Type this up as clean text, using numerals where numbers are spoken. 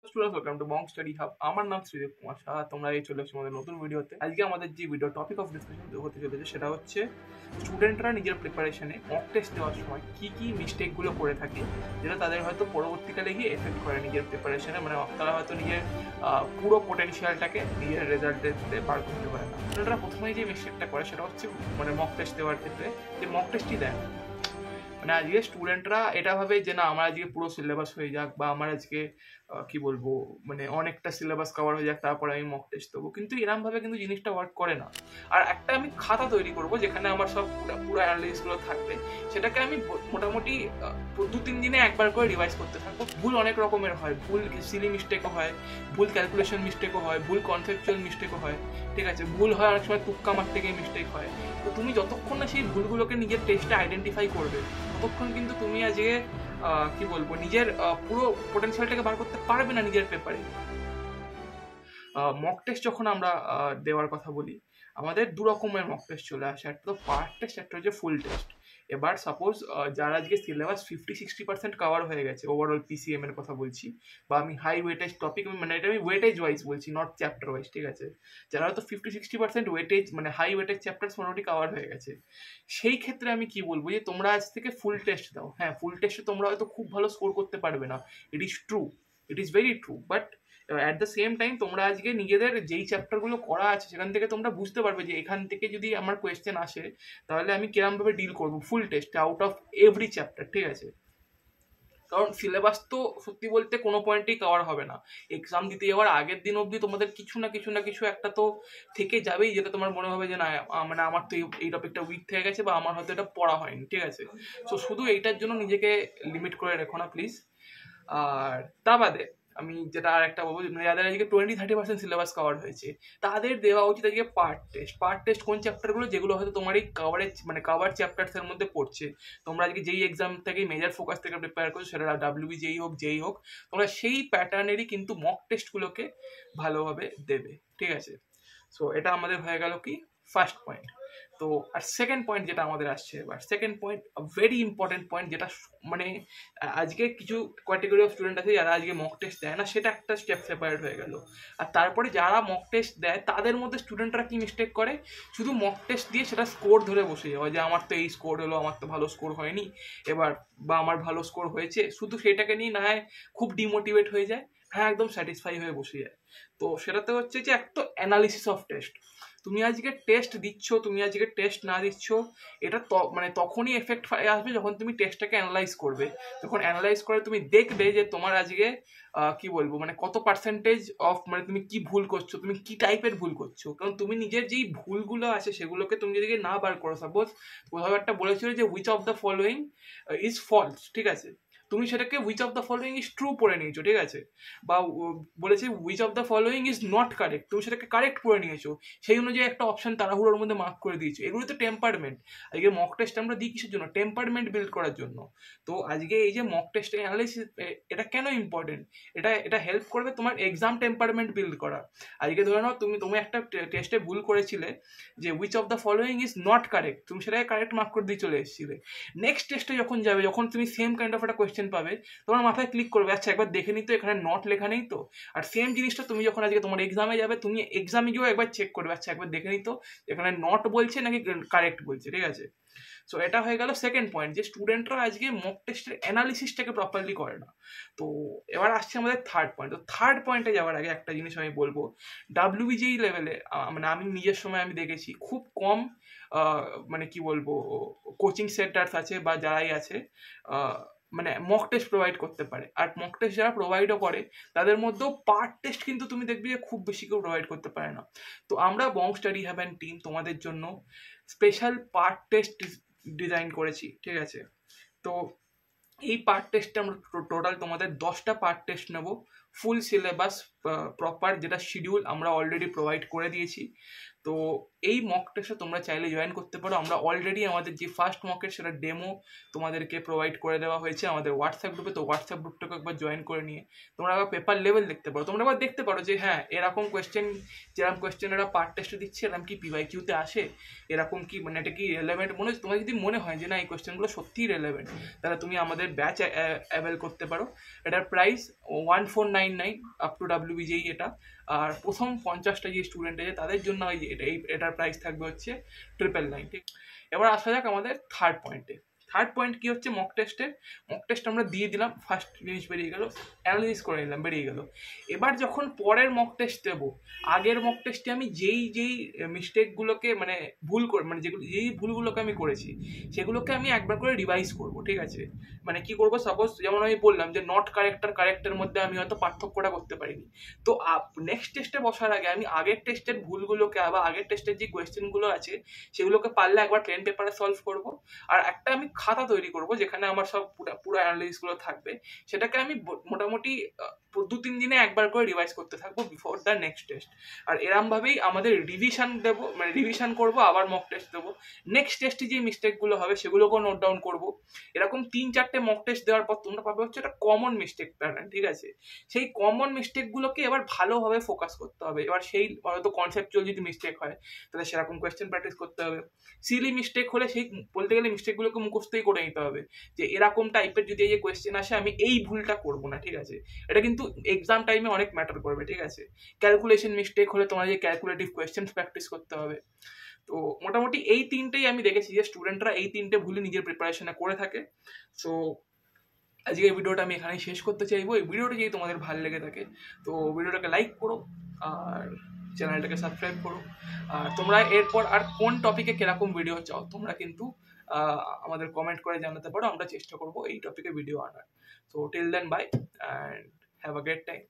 Students welcome to Bong study hub. আমার নাম শ্রীদেব কুমার সাহা। তোমরা এই চলে এসেছো আমাদের নতুন ভিডিওতে। আজকে আমাদের যে ভিডিও টপিক অফ ডিসকাশন হতে চলেছে সেটা হচ্ছে স্টুডেন্টরা নিজের প্রিপারেশনে মক টেস্ট দেওয়ার সময় কি কি মিস্টেকগুলো করে থাকে, যেটা তাদের হয়তো পরবর্তীকালে গিয়ে এফেক্ট করে নিজের প্রিপারেশনে। মানে তারা হয়তো নিজের পুরো পোটেনশিয়ালটাকে নিজের রেজাল্টেতে বার করতে পারে না। স্টুডেন্টরা প্রথমেই যে মিস্টেকটা করে সেটা হচ্ছে মানে মক টেস্ট দেওয়ার ক্ষেত্রে যে মক টেস্টই দেয়। মানে আজকে স্টুডেন্টরা এটা ভাবে যে না আমার আজকে পুরো সিলেবাস হয়ে যাক, বা আমার আজকে কি বলবো মানে অনেকটা সিলেবাস কভার হয়ে যাক, তারপরে আমি মক টেস্ট দেবো। কিন্তু এরকম ভাবে কিন্তু জিনিসটা ওয়ার্ক করে না। আর একটা আমি খাতা তৈরি করব যেখানে আমার সব পুরো অ্যানালিসিসগুলো থাকবে, সেটাকে আমি মোটামুটি 2-3 দিনে একবার করে রিভাইজ করতে থাকবো। ভুল অনেক রকমের হয়, ভুল সিলি মিস্টেকও হয়, ভুল ক্যালকুলেশন মিস্টেকও হয়, ভুল কনসেপচুয়াল মিস্টেকও হয়, ঠিক আছে। ভুল হয় অনেক সময় তুক্কা মার থেকে মিস্টেক হয়। তো তুমি যতক্ষণ না সেই ভুলগুলোকে নিজের টেস্টে আইডেন্টিফাই করবে ততক্ষণ কিন্তু তুমি আজকে কি বলবো নিজের পুরো পোটেনশিয়ালটাকে বার করতে পারবে না নিজের পেপারে। মক টেস্ট যখন আমরা দেওয়ার কথা বলি, আমাদের দু রকমের মক টেস্ট চলে আসে। একটা তো পার্ট টেস্ট, একটা হচ্ছে ফুল টেস্ট। এবার সাপোজ যারা আজকে সিলেবাস 50-60% কভার হয়ে গেছে, ওভারঅল পিসিএম এর কথা বলছি, বা আমি হাই ওয়েটেজ টপিক, মানে এটা আমি ওয়েটেজ ওয়াইজ বলছি, নট চ্যাপ্টার ওয়াইজ, ঠিক আছে। যারা হয়তো 50-60% ওয়েটেজ মানে হাই ওয়েটেজ চ্যাপ্টার মোটামুটি কভার হয়ে গেছে, সেই ক্ষেত্রে আমি কি বলবো যে তোমরা আজ থেকে ফুল টেস্ট দাও। হ্যাঁ, ফুল টেস্টে তোমরা হয়তো খুব ভালো স্কোর করতে পারবে না, it is true, it is very true, but at the same time তোমরা আজকে নিজেদের যেই চ্যাপ্টারগুলো করা আছে সেখান থেকে তোমরা বুঝতে পারবে যে এখান থেকে যদি আমার কোয়েশ্চেন আসে তাহলে আমি কিরমভাবে ডিল করবো full test out of every chapter, ঠিক আছে। কারণ সিলেবাস তো সত্যি বলতে কোনো পয়েন্টেই কভার হবে না। এক্সাম দিতে যাওয়ার আগের দিন অবধি তোমাদের কিছু না কিছু একটা তো থেকে যাবেই, যেটা তোমার মনে হবে যে না মানে আমার তো এই টপিকটা উইক থেকে গেছে, বা আমার হয়তো এটা পড়া হয়নি, ঠিক আছে। সো শুধু এইটার জন্য নিজেকে লিমিট করে রেখো না প্লিজ। আর তা বাদে আমি যেটা আর একটা বলবো, যাদের আজকে 20-30% সিলেবাস কভার হয়েছে তাদের দেওয়া উচিত আজকে পার্ট টেস্ট। পার্ট টেস্ট কোন চ্যাপ্টারগুলো যেগুলো হয়তো তোমার এই কভারেজ মানে কভার চ্যাপ্টার্সের মধ্যে পড়ছে, তোমরা আজকে যেই এক্সাম থেকে মেজর ফোকাস থেকে প্রিপেয়ার করছো, সেটা WBJEE হোক যেই হোক, তোমরা সেই প্যাটার্নেরই কিন্তু মক টেস্টগুলোকে ভালোভাবে দেবে, ঠিক আছে। সো এটা আমাদের হয়ে গেল কি ফার্স্ট পয়েন্ট। তো আর সেকেন্ড পয়েন্ট যেটা আমাদের আসছে এবার, second point very important point, যেটা মানে আজকে কিছু ক্যাটেগরি অফ স্টুডেন্ট আছে যারা আজকে মক টেস্ট দেয় না, সেটা একটা স্টেপ সেপারেট হয়ে গেল। আর তারপরে যারা মক টেস্ট দেয় তাদের মধ্যে স্টুডেন্টরা কি মিস্টেক করে, শুধু মক টেস্ট দিয়ে সেটা স্কোর ধরে বসে যাওয়া, যে আমার তো এই স্কোর হলো, আমার তো ভালো স্কোর হয়নি এবার, বা আমার ভালো স্কোর হয়েছে, শুধু সেটাকে নিয়ে না হয় খুব ডিমোটিভেট হয়ে যায়, হ্যাঁ একদম স্যাটিসফাই হয়ে বসে যায়। তো সেটাতে হচ্ছে যে একটা অ্যানালিসিস অফ টেস্ট। তুমি আজকে টেস্ট দিচ্ছ, তুমি আজকে টেস্ট না দিচ্ছ, এটা মানে তখনই এফেক্ট আসবে যখন তুমি টেস্টটাকে অ্যানালাইজ করবে। যখন অ্যানালাইজ করে তুমি দেখবে যে তোমার আজকে কি বলবো মানে কত পার্সেন্টেজ অফ মানে তুমি কি ভুল করছো, তুমি কি টাইপের ভুল করছো। কারণ তুমি নিজের যেই ভুলগুলো আছে সেগুলোকে তুমি যদি না বার করো, সাপোজ কোথাও একটা বলেছিল যে which of the following is false, ঠিক আছে, তুমি সেটাকে which of the following is true পড়ে নিয়েছো, ঠিক আছে। বা বলেছে which of the following is not correct, তুমি সেটাকে কারেক্ট করে নিয়েছো, সেই অনুযায়ী একটা অপশন তাড়াহুড়োর মধ্যে মার্ক করে দিয়েছো। এগুলো তো টেম্পারমেন্ট। আজকে মক টেস্ট আমরা দিই কিসের জন্য? টেম্পারমেন্ট বিল্ড করার জন্য। তো আজকে এই যে মক টেস্ট অ্যানালাইসিস, এটা কেন ইম্পর্টেন্ট, এটা হেল্প করবে তোমার এক্সাম টেম্পারমেন্ট বিল্ড করা। আজকে ধরে নাও তুমি একটা টেস্টে ভুল করেছিলে যে which of the following is not correct, তুমি সেটাকে কারেক্ট মার্ক করে দিয়ে চলে এসেছিলে। নেক্সট টেস্টে যখন যাবে, যখন তুমি সেম কাইন্ড অফ একটা কোয়েশ্চেন পাবে, তোমার মাথায় ক্লিক করবে আচ্ছা একবার দেখে নিই তো এখানে নট লেখা নেই তো। আর সেম জিনিসটা তুমি যখন আজকে তোমার এক্সামে যাবে, তুমি এক্সামে গিয়েও একবার চেক করবে আচ্ছা একবার দেখে নিই তো এখানে নট বলছে নাকি কারেক্ট বলছে, ঠিক আছে। সো এটা হয়ে গেল সেকেন্ড পয়েন্ট, যে স্টুডেন্টরা আজকে মক টেস্টের অ্যানালিসিসটাকে প্রপারলি করে না। তো এবার আসছে আমাদের থার্ড পয়েন্ট। তো থার্ড পয়েন্টে যাওয়ার আগে একটা জিনিস আমি বলবো, WBJEE লেভেলে মানে আমি নিজের সময় আমি দেখেছি খুব কম মানে কি বলবো কোচিং সেন্টার্স আছে বা যারাই আছে মানে মক টেস্ট প্রোভাইড করতে পারে। আর মক টেস্ট যারা প্রোভাইডও করে তাদের মধ্যেও পার্ট টেস্ট কিন্তু তুমি দেখবি যে খুব বেশি কেউ প্রোভাইড করতে পারে না। তো আমরা বং স্টাডি হ্যাব অ্যান্ড টিম তোমাদের জন্য স্পেশাল পার্ট টেস্ট ডিজাইন করেছি, ঠিক আছে। তো এই পার্ট টেস্টে আমরা টোটাল তোমাদের 10টা পার্ট টেস্ট নেবো ফুল সিলেবাস প্রপার যেটা শিডিউল আমরা অলরেডি প্রোভাইড করে দিয়েছি। তো এই মক টেস্টে তোমরা চাইলে জয়েন করতে পারো। আমরা অলরেডি আমাদের যে ফার্স্ট মকের সেটা ডেমো তোমাদেরকে প্রোভাইড করে দেওয়া হয়েছে আমাদের হোয়াটসঅ্যাপ গ্রুপে। তো হোয়াটসঅ্যাপ গ্রুপটাকে একবার জয়েন করে নিয়ে তোমরা আবার পেপার লেভেল দেখতে পারো। তোমরা আবার দেখতে পারো যে হ্যাঁ এরকম কোয়েশ্চেন, যেরকম কোয়েশ্চেন এরা পার্ট টেস্টে দিচ্ছে এরকম কি পিওয়াইকিউতে আসে, এরকম কি মানে এটা কি রেলেভেন্ট মনে হচ্ছে। তোমার যদি মনে হয় যে না এই কোয়েশ্চেনগুলো সত্যিই রেলেভেন্ট, তাহলে তুমি আমাদের ব্যাচ অ্যাভেল করতে পারো। এটার প্রাইস 1499 আপ টু WBJEE এটা। আর প্রথম 50টা যে স্টুডেন্ট আছে তাদের জন্য এটার প্রাইস থাকবে হচ্ছে 999, ঠিক। এবার আসা যাক আমাদের থার্ড পয়েন্টে। থার্ড পয়েন্ট কি হচ্ছে মক টেস্টের। মক টেস্ট আমরা দিয়ে দিলাম, ফার্স্ট জিনিস বেরিয়ে গেল, অ্যানালাইসিস করে নিলাম, বেরিয়ে গেল। এবার যখন পরের মক টেস্ট দেবো, আগের মক টেস্টে আমি যেই মিস্টেকগুলোকে মানে যেই ভুলগুলোকে আমি করেছি সেগুলোকে আমি একবার করে রিভাইজ করব, ঠিক আছে। মানে কি করব, সাপোজ যেমন আমি বললাম যে নট কারেক্টের মধ্যে আমি হয়তো পার্থক্যটা করতে পারিনি। তো নেক্সট টেস্টে বসার আগে আমি আগের টেস্টের ভুলগুলোকে আবার আগের টেস্টের যে কোয়েশ্চেনগুলো আছে সেগুলোকে পারলে একবার প্লেন পেপারে সলভ করব। আর একটা আমি খাতা তৈরি করব যেখানে আমার সব পুরো অ্যানালাইসিসগুলো থাকবে। সেটাকে আমি মোটামুটি 2-3 দিনে একবার করে রিভাইজ করতে থাকবো বিফোর দ্য নেক্সট টেস্ট। আর এরমভাবেই আমাদের রিভিশন দেবো, মানে রিভিশন করবো, আবার মক টেস্ট দেবো। নেক্সট টেস্টে যে মিস্টেকগুলো হবে সেগুলোকেও নোট ডাউন করবো। এরকম 3-4টে মক টেস্ট দেওয়ার পর তোমরা পাবে হচ্ছে একটা কমন মিস্টেক প্যাটার্ন, ঠিক আছে। সেই কমন মিস্টেকগুলোকে এবার ভালোভাবে ফোকাস করতে হবে। এবার সেই হয়তো কনসেপচুয়াল যদি মিস্টেক হয় তাহলে সেরকম কোয়েশ্চেন প্র্যাকটিস করতে হবে। সিলি মিস্টেক হলে সেই বলতে গেলে মিস্টেকগুলোকে মুখস্থই করে নিতে হবে যে এরকম টাইপের যদি এই কোয়েশ্চেন আসে আমি এই ভুলটা করবো না, ঠিক আছে। এটা কিন্তু এক্সাম টাইমে অনেক ম্যাটার করবে, ঠিক আছে। ক্যালকুলেশন মিস্টেক হলে তোমার যে ক্যালকুলেটিভ কোয়েশ্চেন প্র্যাকটিস করতে হবে। তো মোটামুটি এই তিনটেই আমি দেখেছি যে স্টুডেন্টরা এই তিনটে ভুলে নিজের প্রিপারেশনে করে থাকে। সো আজকে এই ভিডিওটা আমি এখানেই শেষ করতে চাইবো। এই ভিডিওটা যদি তোমাদের ভালো লেগে থাকে তো ভিডিওটাকে লাইক করো আর চ্যানেলটাকে সাবস্ক্রাইব করো। আর তোমরা এরপর আর কোন টপিকে কিরকম ভিডিও চাও তোমরা কিন্তু আমাদের কমেন্ট করে জানাতে পারো, আমরা চেষ্টা করবো এই টপিকে ভিডিও আনার। So till then, bye and have a great time.